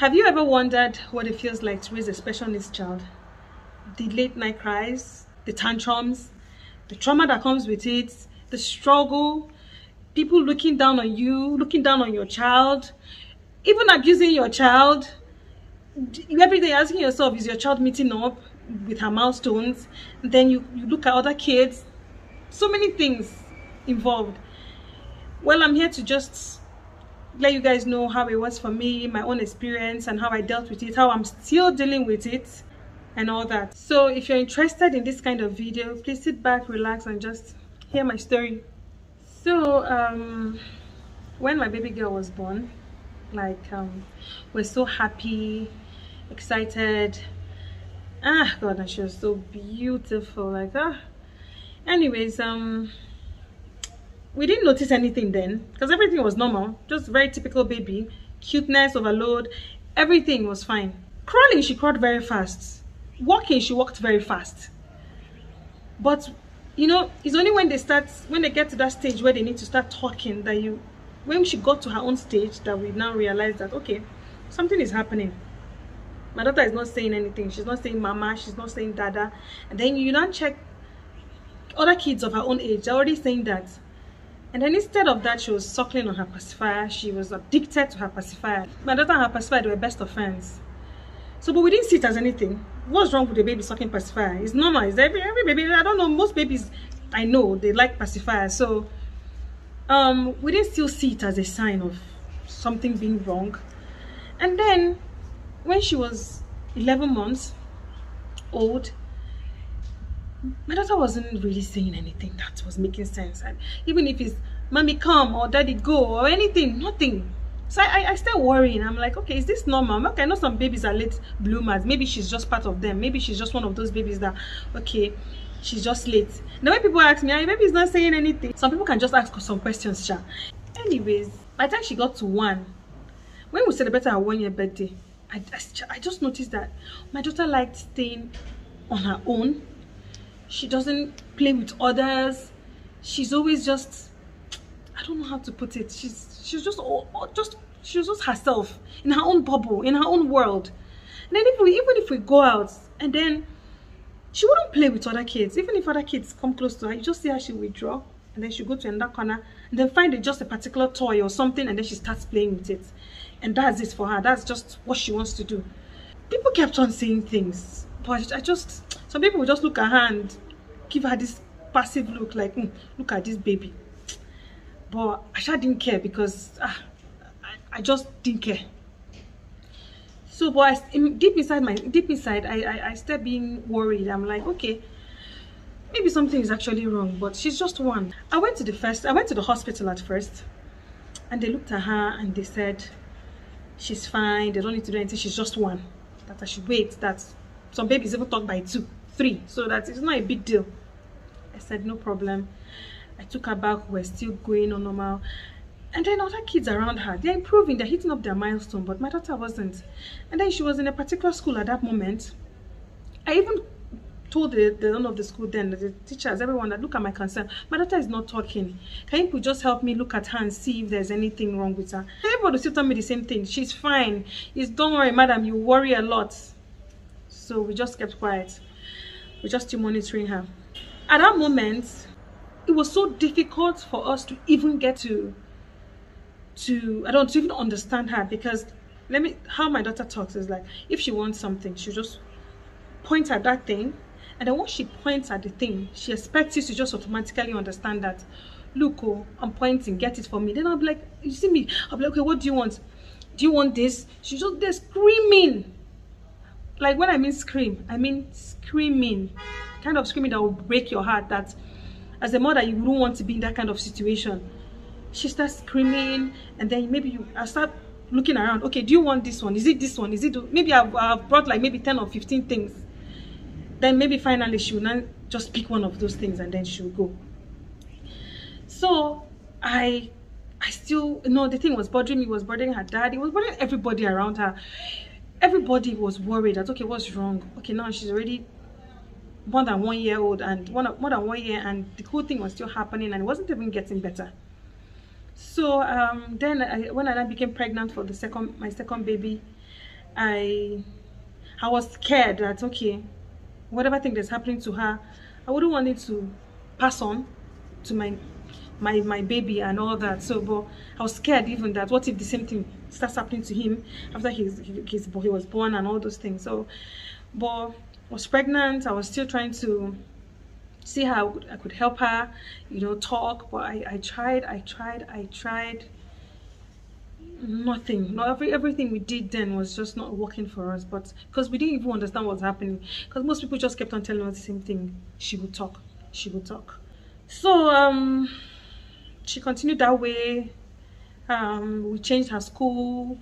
Have you ever wondered what it feels like to raise a special needs child? The late night cries, the tantrums, the trauma that comes with it, the struggle, people looking down on you, looking down on your child, even abusing your child. Every day asking yourself, is your child meeting up with her milestones? And then you look at other kids. So many things involved. Well, I'm here to just let you guys know how it was for me, my own experience, and how I dealt with it, how I'm still dealing with it, and all that. So if you're interested in this kind of video, please sit back, relax, and just hear my story. So when my baby girl was born, we're so happy, excited. God, and she was so beautiful. Anyways, we didn't notice anything then because everything was normal, just very typical baby, cuteness overload, everything was fine. Crawling, she crawled very fast. Walking, she walked very fast. But you know, it's only when they get to that stage where they need to start talking that when she got to her own stage, that we now realize that okay, something is happening. My daughter is not saying anything. She's not saying mama, she's not saying dada. And then you now check other kids of her own age, they're already saying that. And then instead of that, she was suckling on her pacifier. She was addicted to her pacifier. My daughter and her pacifier, they were best of friends. So, but we didn't see it as anything. What's wrong with the baby sucking pacifier? It's normal. It's every baby. I don't know. Most babies, I know, they like pacifier. So, we didn't still see it as a sign of something being wrong. And then, when she was 11 months old, my daughter wasn't really saying anything that was making sense. And even if it's mommy come or daddy go or anything, nothing. So I started worrying. I'm like, okay, is this normal? Okay, I know some babies are late bloomers. Maybe she's just part of them. Maybe she's just one of those babies that, okay, she's just late. Now when people ask me, your baby's not saying anything, some people can just ask some questions, sha. Anyways, by the time she got to 1, when we celebrated her 1-year birthday, I just noticed that my daughter liked staying on her own. She doesn't play with others. She's always just, I don't know how to put it. She's just herself in her own bubble, in her own world. And then even if we go out, and then she wouldn't play with other kids. Even if other kids come close to her, you just see how she withdraw, and then she go to another corner, and then find just a particular toy or something, and then she starts playing with it. And that's it for her. That's just what she wants to do. People kept on saying things, but some people would just look at her and give her this passive look like, look at this baby. But I just didn't care because I just didn't care. So, but deep inside, I started being worried. I'm like, okay, maybe something is actually wrong. But she's just 1. I went to the hospital at first, and they looked at her and they said, she's fine. They don't need to do anything. She's just 1. That I should wait. That some babies even talk by 2, 3. So that it's not a big deal. I said, no problem. I took her back. We're still going on normal. And then other kids around her, they're improving. They're hitting up their milestone. But my daughter wasn't. And then she was in a particular school at that moment. I even told the owner of the school then, the teachers, everyone, that look at my concern. My daughter is not talking. Can you just help me look at her and see if there's anything wrong with her? Everybody still tell me the same thing. She's fine. Don't worry, madam. You worry a lot. So we just kept quiet. We're just still monitoring her. At that moment, it was so difficult for us to even get to even understand her, because how my daughter talks is like, if she wants something, she'll just point at that thing, and then once she points at the thing, she expects you to just automatically understand that, look, oh, I'm pointing, get it for me. Then I'll be like, you see me? I'll be like, okay, what do you want? Do you want this? She's just there screaming. Like, when I mean scream, I mean screaming. Kind of screaming that will break your heart, that as a mother you wouldn't want to be in that kind of situation. She starts screaming, and then maybe I start looking around. Okay, do you want this one? Is it this one? Is it, maybe I've brought like maybe 10 or 15 things. Then maybe finally she will not just pick one of those things, and then she'll go. So I still, the thing was bothering me, was bothering her dad, it was bothering everybody around her. Everybody was worried that, okay, what's wrong? Okay, now she's already more than 1 year old, and more than 1 year, and the whole thing was still happening, and it wasn't even getting better. So then when I became pregnant for my second baby, I was scared that, okay, whatever thing that's happening to her, I wouldn't want it to pass on to my baby and all that. So, but I was scared even that what if the same thing starts happening to him after he was born and all those things. So, but I was pregnant. I was still trying to see how I could help her, you know, talk. But I tried. Nothing. No, everything we did then was just not working for us. But because we didn't even understand what was happening, because most people just kept on telling us the same thing. She would talk. She would talk. So she continued that way. We changed her school.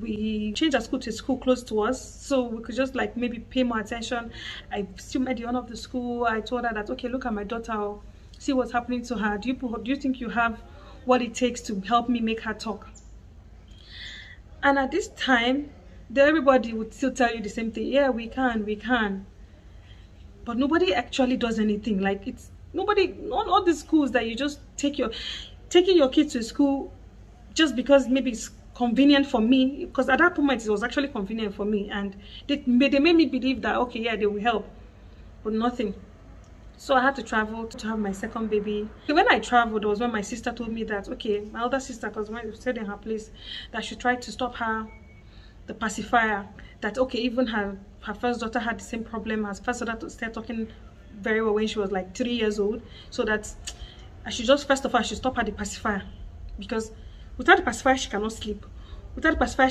We changed our school to a school close to us, so we could just like maybe pay more attention. I still met the owner of the school. I told her that, okay, look at my daughter, see what's happening to her. Do you think you have what it takes to help me make her talk? And at this time, everybody would still tell you the same thing. Yeah, we can. But nobody actually does anything. Like, it's nobody, all these schools that you just taking your kids to school just because maybe it's convenient for me, because at that moment it was actually convenient for me, and they made me believe that, okay, yeah, they will help, but nothing. So I had to travel to have my second baby. When I traveled was when my sister told me that, okay, my older sister, because when we stayed in her place, that she tried to stop the pacifier, that, okay, even her first daughter had the same problem. Her first daughter started talking very well when she was like 3 years old, so that I should just, first of all, I should stop her the pacifier, because without the pacifier she cannot sleep. Without the pacifier,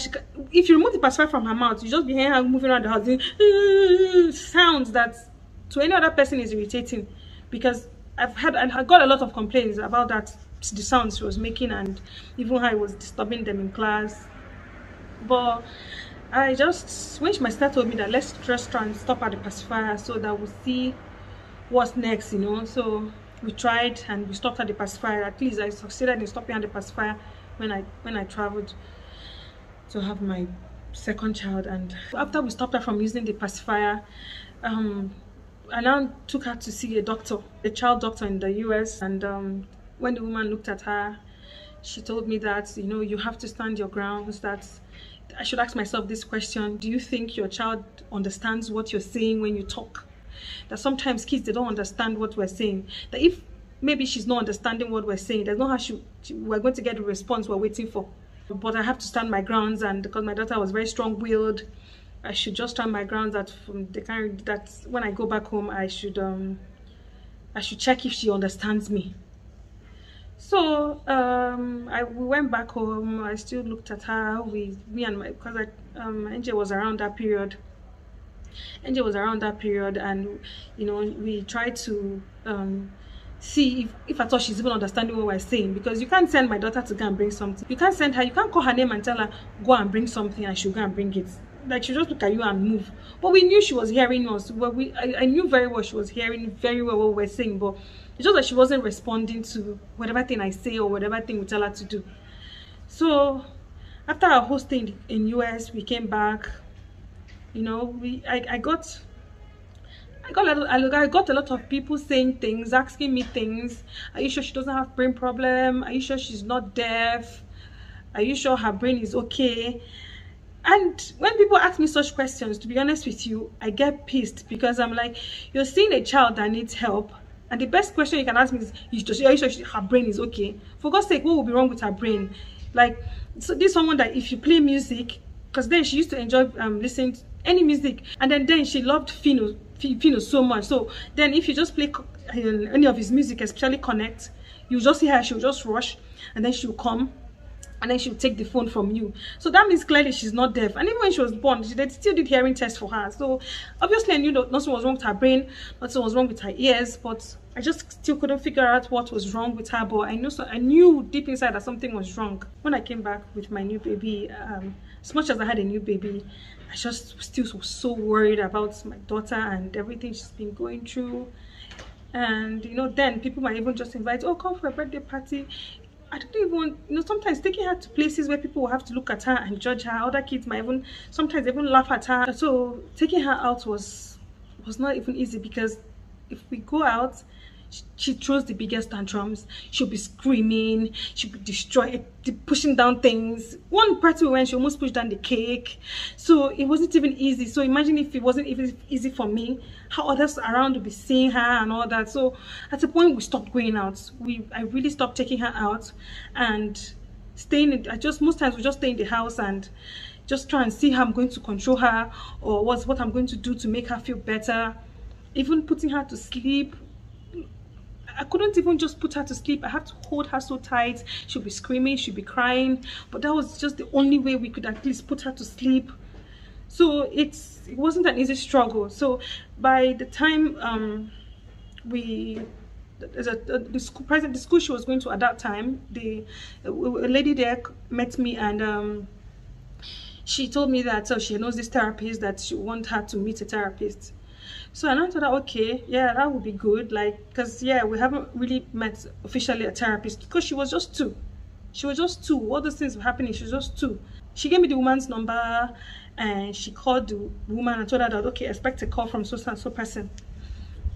if you remove the pacifier from her mouth, you just be hearing her moving around the house doing sounds that to any other person is irritating. Because I got a lot of complaints about that, the sounds she was making, and even how it was disturbing them in class. But I just, when my sister told me that let's just try and stop at the pacifier so that we'll see what's next, you know. So we tried and we stopped at the pacifier. At least I succeeded in stopping at the pacifier when I traveled to have my second child. And after we stopped her from using the pacifier, I now took her to see a child doctor in the US. And when the woman looked at her, she told me that, you know, you have to stand your grounds, that I should ask myself this question: do you think your child understands what you're saying when you talk? That sometimes kids, they don't understand what we're saying. That if maybe she's not understanding what we're saying, there's no how we're going to get the response we're waiting for. But I have to stand my grounds, and because my daughter was very strong-willed, I should just stand my grounds that from the kind that when I go back home, I should check if she understands me. So we went back home. I still looked at her. Me and my, because NJ was around that period. NJ was around that period, and you know, we tried to see if I thought she's even understanding what we're saying, because you can't send my daughter to go and bring something. You can't send her, you can't call her name and tell her go and bring something and she'll go and bring it. Like, she'll just look at you and move. But we knew she was hearing us. Well, I knew very well she was hearing very well what we were saying, but it's just that she wasn't responding to whatever thing I say or whatever thing we tell her to do. So after our whole stay in US, we came back. You know, I got a lot of people saying things, asking me things. Are you sure she doesn't have brain problem? Are you sure she's not deaf? Are you sure her brain is okay? And when people ask me such questions, to be honest with you, I get pissed, because I'm like, you're seeing a child that needs help, and the best question you can ask me is, are you sure her brain is okay? For God's sake, what will be wrong with her brain? Like, so this is someone that if you play music, because then she used to enjoy listening to any music, and then she loved Fino so much. So then if you just play any of his music, especially Connect, you just see her, she'll just rush, and then she'll come, and then she'll take the phone from you. So that means clearly she's not deaf. And even when she was born, they still did hearing tests for her. So obviously I knew that nothing was wrong with her brain, nothing was wrong with her ears, but I just still couldn't figure out what was wrong with her. But I knew deep inside that something was wrong. When I came back with my new baby, as much as I had a new baby, I just still was so worried about my daughter and everything she's been going through. And you know, then people might even just invite, oh, come for a birthday party. I don't even, you know, sometimes taking her to places where people will have to look at her and judge her. Other kids might sometimes even laugh at her. So taking her out was not even easy, because if we go out, she throws the biggest tantrums. She'll be screaming, she'll be destroying, pushing down things. One party we went, she almost pushed down the cake. So it wasn't even easy. So imagine if it wasn't even easy for me, how others around would be seeing her and all that. So at a point we stopped going out. I really stopped taking her out and staying in, most times we just stay in the house and just try and see how I'm going to control her, or what I'm going to do to make her feel better. Even putting her to sleep, I couldn't even just put her to sleep. I had to hold her so tight. She'll be screaming, she'll be crying, but that was just the only way we could at least put her to sleep. So it wasn't an easy struggle. So by the time the school she was going to at that time, a lady there met me, and she told me that she knows this therapist, that she want her to meet a therapist. So I thought, okay, yeah, that would be good, like, because yeah, we haven't really met officially a therapist, because she was just 2. She was just 2. All those things were happening. She was just 2. She gave me the woman's number, and she called the woman and told her that, okay, expect a call from so and so person.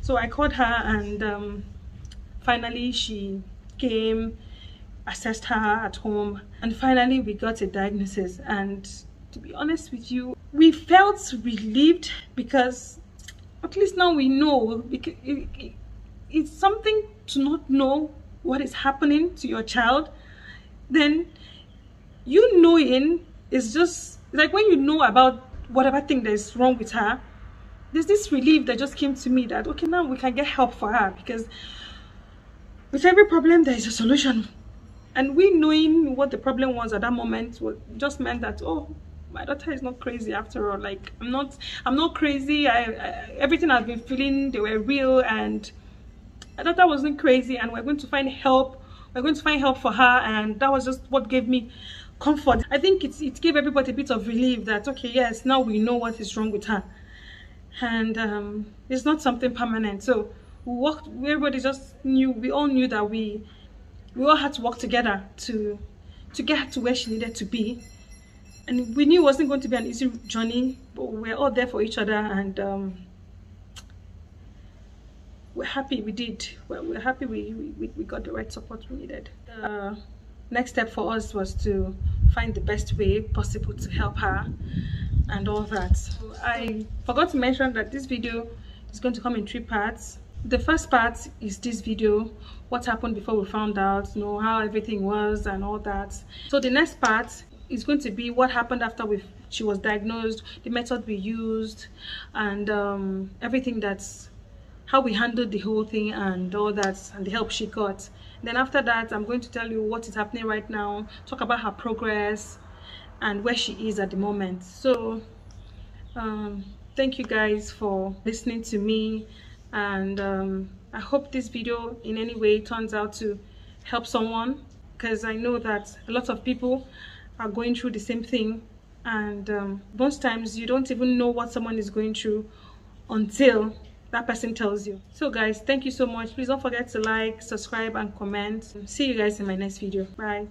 So I called her, and finally she came, assessed her at home, and finally we got a diagnosis. And to be honest with you, we felt relieved, because at least now we know. Because it's something to not know what is happening to your child. Then you knowing is just like when you know about whatever thing that is wrong with her, there's this relief that just came to me that, okay, now we can get help for her, because with every problem there is a solution. And we knowing what the problem was at that moment just meant that, oh, my daughter is not crazy after all. Like, I'm not crazy. Everything I've been feeling, they were real, and my daughter wasn't crazy, and we're going to find help. We're going to find help for her, and that was just what gave me comfort. I think it gave everybody a bit of relief that, okay, yes, now we know what is wrong with her, and it's not something permanent. So everybody just knew, we all knew that we all had to work together to get her to where she needed to be. And we knew it wasn't going to be an easy journey, but we're all there for each other, and we're happy we did. We're happy we got the right support we needed. The next step for us was to find the best way possible to help her and all that. So I forgot to mention that this video is going to come in 3 parts. The first part is this video, what happened before we found out, how everything was and all that. So the next part is going to be what happened after she was diagnosed, the method we used, and everything, that's how we handled the whole thing and all that, and the help she got. Then after that, I'm going to tell you what is happening right now, talk about her progress and where she is at the moment. So thank you guys for listening to me, and I hope this video in any way turns out to help someone, because I know that a lot of people are going through the same thing, and most times you don't even know what someone is going through until that person tells you. So guys, thank you so much. Please don't forget to like, subscribe and comment. See you guys in my next video. Bye.